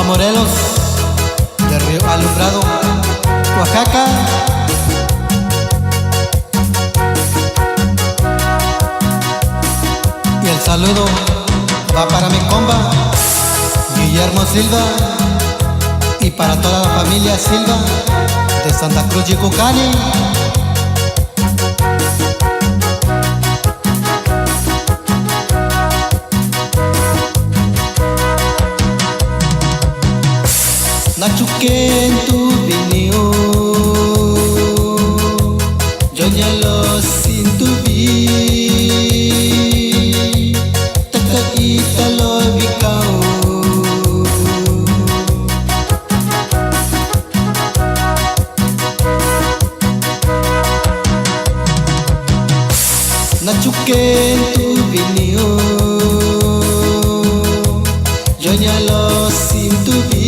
Morelos, de Río Alumbrado, Oaxaca. Y el saludo va para mi compa Guillermo Silva y para toda la familia Silva de Santa Cruz Yicucani. Nachuken tu binio, yo ya lo siento vi, takaita lo bikao. Nachuken tu binio, yo ya lo siento vi.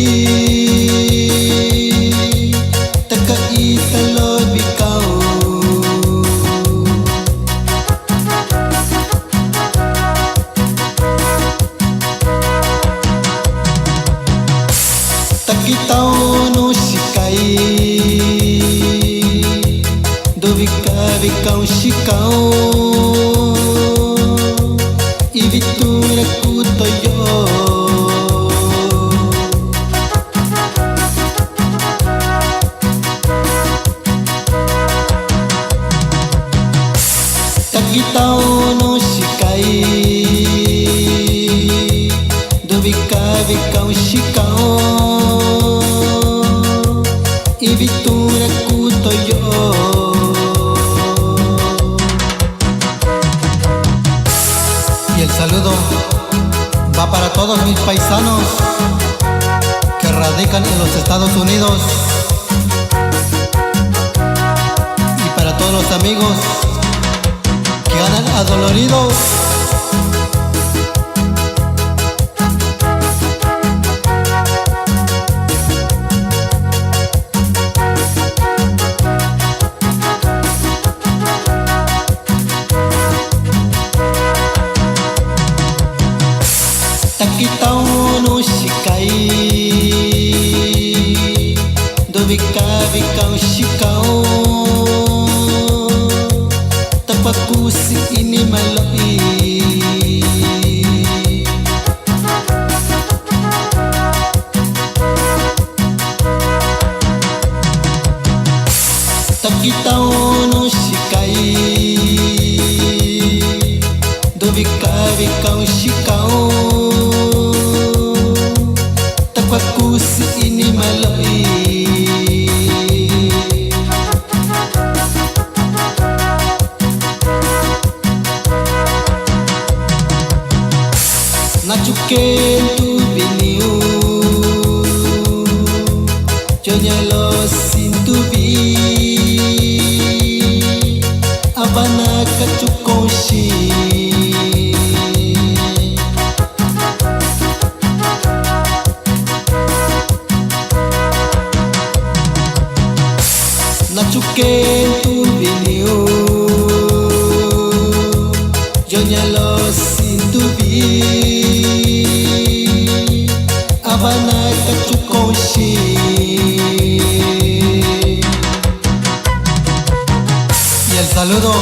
Takitao no shikai, do vikau shikao, e vitura kutoyo. Takitao no shikai, do vikau shikao, y vitura kutoyo. Y el saludo va para todos mis paisanos que radican en los Estados Unidos y para todos los amigos que andan adoloridos. Takitao no shikai, do vikau shikao, tapakusi ini maloi. Takitao no shikai, do vikau shikao, tapakusi ini maloi. Nachuken tu binio, yo ya lo siento vi, abana kachukoshi. Nachuken tu binio, yo ya lo siento vi, abana kachukoshi. Y el saludo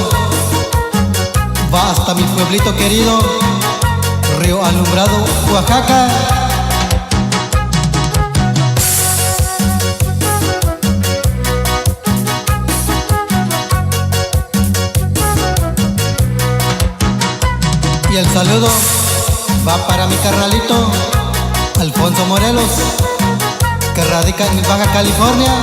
va hasta mi pueblito querido, Río Alumbrado, Oaxaca. Y el saludo va para mi carnalito Alfonso Morelos, que radica en Baja California.